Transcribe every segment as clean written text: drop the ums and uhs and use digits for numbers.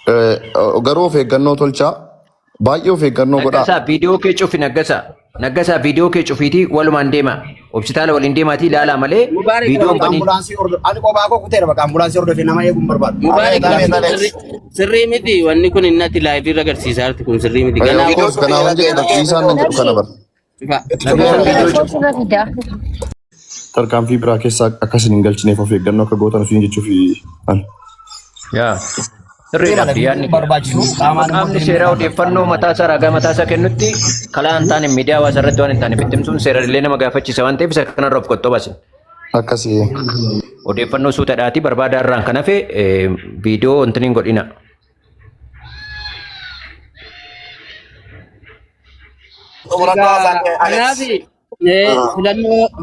Garuu of eeggannoo tolchaa. Baay'ee of eeggannoo godhaa. Naggasaa viidiyoo kee cufi naggasaa. Naggasaa viidiyoo kee cufiitii walumaan deema. Hospitaala waliin deemaatii ilaalaa malee viidiyoon banii. Ani kophaa koo kuteera bakka ambulaansii hordofee nama eeguun barbaadu. Sirrii miti wanni kun innatti laayivii irra agarsiisaa jirti kun sirrii miti. Kanaafuu jedhe isaan nan jedhu kana bara. Tarkaanfii biraa keessaa akkas hin galchineef of eeggannoo akka gootan ofiin jechuuf ani. Yaa. Sirriidha yaadni qaamni seeraa odeeffannoo mataasaa ragaa mataasaa kennutti kalaa hin taane miidiyaa hawaasaa irratti waan hin taane bittimsuun seeraalee nama gaafachiisa waan ta'eef isa kanarra of qottoo baasin. Akkasii. Odeeffannoo suutaadhaatii barbaadaa irraan kan hafe viidiyoo wantiniin godhina.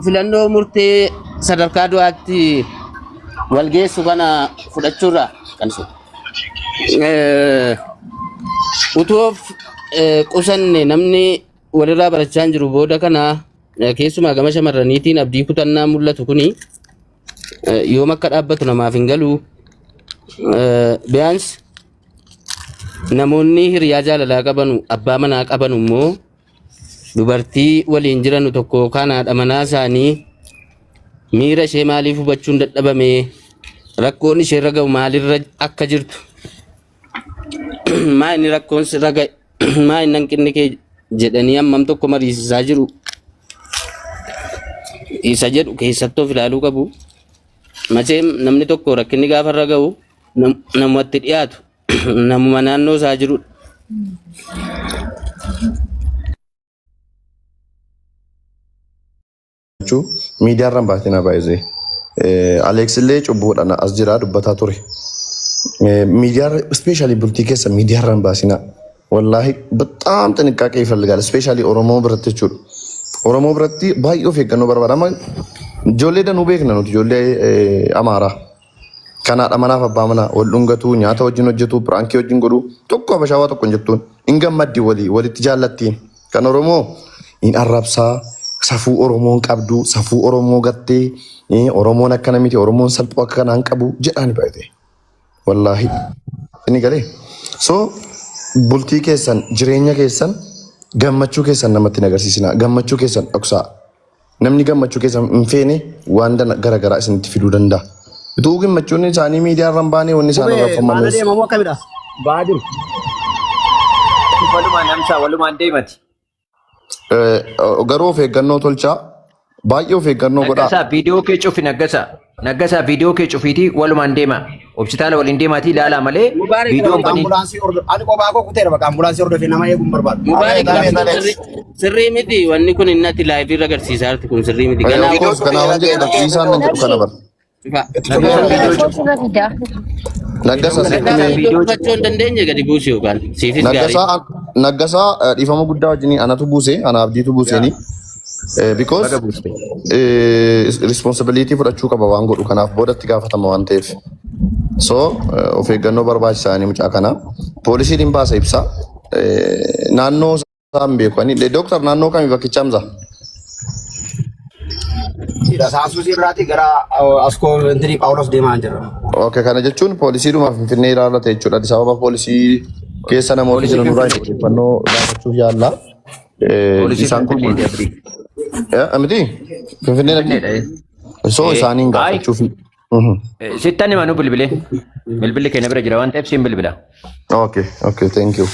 Filannoo murtee sadarkaa du'aatti walgeessu kana fudhachuurra kan sun. Utuu qusanne namni walirraa barachaa jiru booda kana keessumaa gama shamarraniitiin abdii kutannaa mul'atu kuni yoom akka dhaabbatu namaaf hin galu. Biyyaans namoonni hiriyaa jaalalaa qabanu abbaa manaa qabanu immoo dubartii waliin jiran tokko kan haadha manaa isaanii miira ishee maaliif hubachuun dadhabame rakkoon ishee irra ga'u maalirra akka jirtu maa inni rakkoon sirra ga'e maa inni hanqinni kee jedhanii hammam tokko mariisisaa jiru isa jedhu keessatti of ilaaluu qabu. Macee namni tokko rakkinni gaafa irra ga'u namatti dhiyaatu namuma naannoo isaa jirudha. Miidiyaa irraan baatee na baay'isee Aleeks illee cubbuudhaan as jira dubbataa ture. Miidiyaa ispeeshaalii bultii keessa miidiyaa irraan baasina wallaahi bataam xinniqqaaqee ይፈልጋል ispeeshaalii Oromoo biratti jechuudha. Oromoo biratti baay'ee of eeggannoo barbaadama. Ijoollee danuu beekna nuti ijoollee Amaaraa kanaadha manaaf abbaa manaa wal dhungatu nyaata wajjin hojjetu piraankii wajjin godhu tokko abashaawaa tokko hin jettuun hin gammaddi walitti jaallattiin kan Oromoo hin arrabsaa. Safuu Oromoon qabdu, safuu Oromoo gattee, Oromoon akkana miti, Oromoon salphoo akka kanaan qabu jedhaani baay'ate. Wallaahi. Inni galee. So bultii keessan, jireenya keessan, gammachuu keessan namatti hin agarsiisina. Gammachuu keessan dhoksaa. Namni gammachuu keessan hin feene waan garaagaraa isinitti fiduu danda'a. Utuu gammachuun isaanii miidiyaa irraan baanee wanni isaan irraa deemamu akkamidha? Baaduu. Walumaan namsaa walumaan deemati. Garuu of eeggannoo tolchaa. Baay'ee of eeggannoo godhaa. Naggasaa viidiyoo kee cufi naggasaa. Naggasaa viidiyoo kee cufiitii walumaan deema. Hospitaala waliin deemaatii ilaalaa malee viidiyoon banii. Ani kophaa koo kuteera bakka ambulaansii hordofee nama eeguun barbaadu. Sirrii miti wanni kun innatti laayivii irra agarsiisaa jirti kun sirrii miti. Kanaafuu jedhe isaan nan jedhu kana bara. Naggasaa viidiyoo hin dandeenye gadi buusi yookaan siifis gaarii. Naggasaa dhiifama guddaa wajjin anatu buuse ana abdiitu buuseeni. Because responsibility fudhachuu qaba waan godhu kanaaf boodatti gaafatama waan ta'eef. So of eeggannoo barbaachisaa mucaa kana poolisiin hin baasa ibsa naannoo isaan beekani dooktar naannoo kamii bakkicha hamza. Saasuu sirraati gara askoo intini Phaawulos deemaa jira. Okay kana jechuun poolisii dhumaaf Finfinnee ilaallate jechuudha. Addis Ababa poolisii keessa namoonni jiran irraa odeeffannoo gaafachuuf yaalla. Isaan kun amiti Finfinnee dhaqee so isaaniin gaafachuuf. Sittan himanuu bilbilee bilbilli keenya bira jira waan ta'eef siin bilbila. Okay thank you.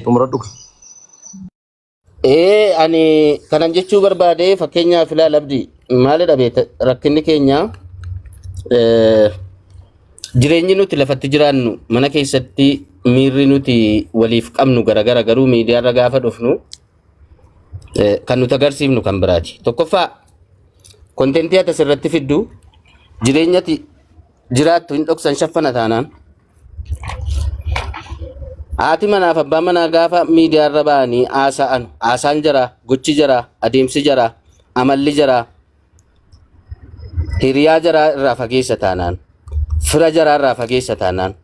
Xumuradhu. Ani kanan jechuu barbaade fakkeenyaaf ilaala abdii maalidha beekta rakkinni keenya jireenyi nuti lafatti jiraannu mana keessatti miirri nuti waliif qabnu garagara garuu miidiyaarra gaafa dhufnu kan nuti agarsiifnu kan biraati. Tokkoffaa kontentii ati asirratti fiddu jireenyati jiraattu hin dhoksan shaffana taanaan. Haati manaaf abbaa manaa gaafa miidiyaarra ba'anii haasaan jira, gochi jira, adeemsi jira, amalli jira, hiriyaa jira irraa fageessa taanaan, fira jira irraa fageessa taanaan,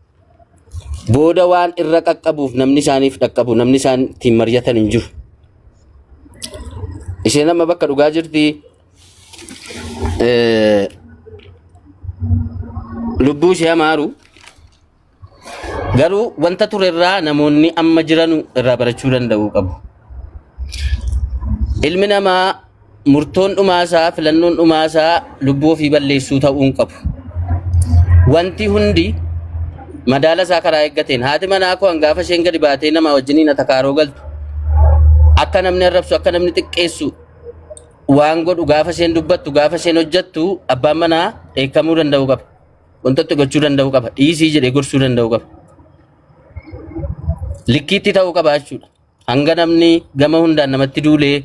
booda waan irra qaqqabuuf namni isaaniif dhaqqabu, namni isaan ittiin mari'atan hin jiru. Isheen amma bakka dhugaa jirti. Lubbuu ishee amaaru. Garuu wanta ture irraa namoonni amma jiran irraa barachuu danda'uu qabu. Ilmi namaa murtoon dhumaasaa filannoon dhumaasaa lubbuu ofii balleessuu ta'uu hin qabu. Wanti hundi madaala isaa karaa eeggateen haati manaa koo hangaafa isheen gadi baatee nama wajjiniin atakaaroo galtu akka namni arrabsu akka namni xiqqeessu waan godhu gaafa isheen dubbattu gaafa isheen hojjettu abbaan manaa eekamuu danda'uu qaba. Wantoota gochuu danda'uu qaba. Dhiisii jedhee gorsuu danda'uu qaba. Likkiitti ta'uu qaba jechuudha. Hanga namni gama hundaan namatti duulee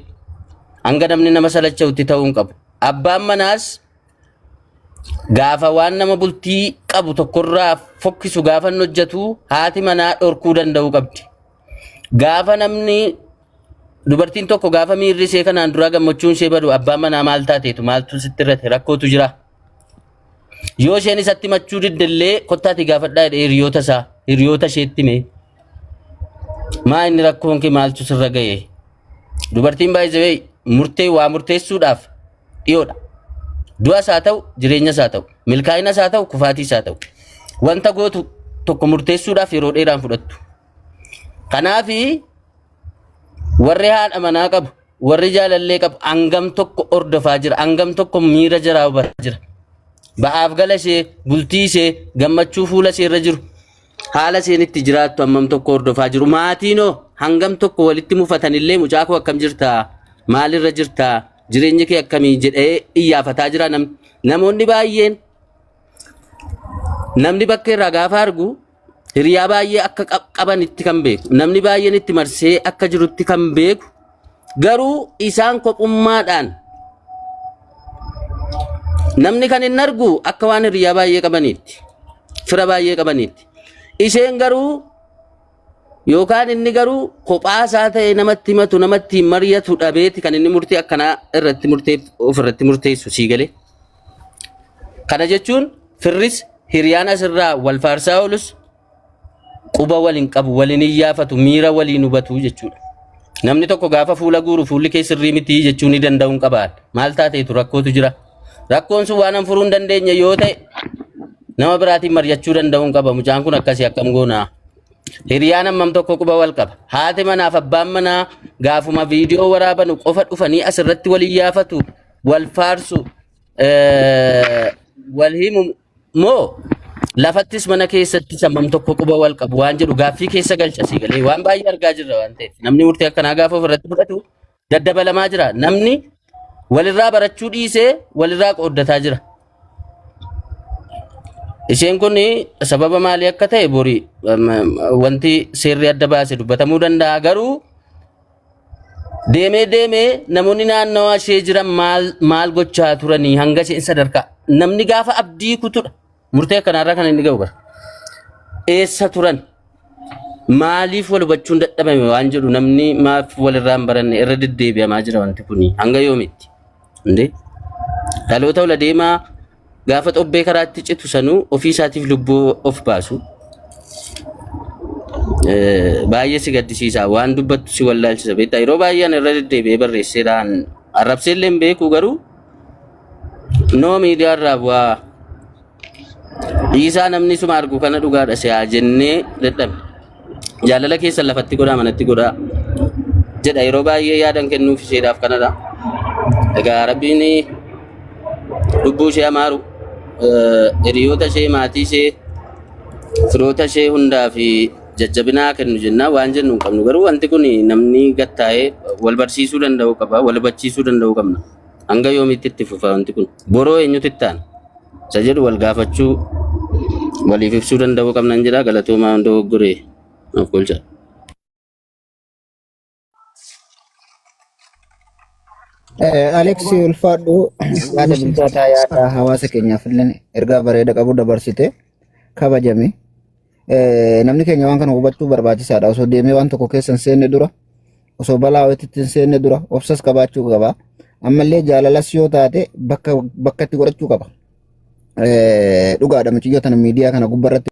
hanga namni nama salacha'utti ta'uu hin qabu. Abbaan manaas gaafa waan nama bultii qabu tokkorraa fokkisu gaafa inni hojjetu haati manaa dhorkuu danda'uu qabdi. Gaafa namni dubartiin tokko gaafa miirri ishee kanaan duraa gammachuun ishee badu abbaan manaa maal taateetu maaltu sitti irratti rakkootu jira. Yoo isheen isatti machuu diddellee kottaati gaafadhaa jedhee hiriyoota isheetti mee maa inni rakkoon kee maaltu sirra ga'e. Dubartiin baay'ee murtee waa murteessuudhaaf dhiyoodha. Du'as haa ta'u jireenyas haa ta'u milkaa'inas haa ta'u kufaatiis haa ta'u wanta gootu tokko murteessuudhaaf yeroo dheeraan fudhattu. Kanaafi warri haadha manaa qabu warri jaalallee qabu hangam tokko ordofaa jira hangam tokko miira jaraa hubataa jira. Ba'aaf gala ishee bultii ishee gammachuu fuula ishee irra jiru haala isheen itti jiraattu hammam tokko hordofaa jiru. Maatiinoo hangam tokko walitti mufatanillee mucaa koo akkam jirtaa maalirra jirtaa jireenyi kee akkamii jedhee iyyafataa jira. Namoonni baay'een namni bakka irraa gaafa argu hiriyaa baay'ee akka qaban itti kan beeku namni baay'een itti marsee akka jirutti kan beeku garuu isaan kophummaadhaan namni kan hin argu akka waan hiriyaa baay'ee qabaniitti fira baay'ee qabaniitti. Isheen garuu yookaan inni garuu kophaa isaa ta'e namatti himatu namatti mari'atu dhabeeti kan inni murtee akkanaa irratti ofirratti murteessu sii galee. Kana jechuun firris hiriyaan asirraa wal faarsaa oolus quba waliin qabu waliin iyyaafatu miira waliin hubatu jechuudha. Namni tokko gaafa fuula guuru fuulli kee sirrii miti jechuu ni danda'uu hin qaban. Maal taateetu rakkootu jira. Rakkoon sun waan furuu hin dandeenye yoo ta'e nama biraatiin mari'achuu danda'uu hin qaba. Mucaan kun akkasii akkam goonaa. Hiriyaan hammam tokko quba wal qaba. Haati manaaf abbaan manaa gaafuma viidiyoo waraabanu qofa dhufanii asirratti wal iyyaafatu wal faarsu wal himu moo lafattis mana keessatti hammam tokko quba wal qabu waan jedhu gaaffii keessa galcha sii galee waan baay'ee argaa jirra waan ta'eef namni murtee akkanaa gaafa ofirratti fudhatu daddabalamaa jira. Namni walirraa barachuu dhiisee walirraa qooddataa jira. Isheen kun sababa maalii akka ta'e borii wanti seerri adda baase dubbatamuu danda'a. Garuu deemee namoonni naannawaa ishee jiran maal gochaa turanii hanga isheen sadarkaa namni gaafa abdii kutudha. Murtee kanarraa kan inni ga'u bara. Eessa turan maaliif wal hubachuun dadhabame waan jedhu namni maaf walirraa hin baranne irra deddeebi'amaa jira wanti kuni hanga yoomitti. Indee dhaloota wal adeemaa gaafa xobbee karaatti citu sanuu ofii isaatiif lubbuu of baasu baay'ee si gaddisiisa waan dubbattu si wallaalchisa beektaa. Yeroo baay'een irra deddeebi'ee barreesseedhaan arrabseellee hin beeku garuu noo miidiyaa irraa bu'aa dhiisaa namni suma argu kana dhugaadha si'aa jennee dadhabe. Jaalala keessan lafatti godhaa manatti godhaa jedha yeroo baay'ee yaadan kennuuf isheedhaaf kanadha. Egaa rabbiin lubbuu ishee amaaru hiriyoota ishee maatii ishee firoota ishee hundaa fi jajjabinaa kennu jennaa waan jennu hin qabnu. Garuu wanti kun namni gattaa'ee wal barsiisuu danda'uu qaba wal hubachiisuu danda'uu qabna. Hanga yoomitti itti fufa wanti kun boroo eenyutti itti aana isa jedhu wal gaafachuu waliif ibsuu danda'uu qabnan jedha. Galatoomaa hunda dogoggoree naaf golcha. Alex ulfaadhu yaada bilchaataa yaada hawaasa keenyaaf illee ergaa bareeda qabu dabarsite kabajame. Namni keenya waan kana hubachuu barbaachisaadha. Osoo deemee waan tokko keessa hin seenne dura osoo balaa walitti hin seenne dura obsas qabaachuu qaba. Ammallee jaalalas yoo taate bakka itti godhachuu qaba. Dhugaadha mucayyoo tana miidiyaa kana gubbarratti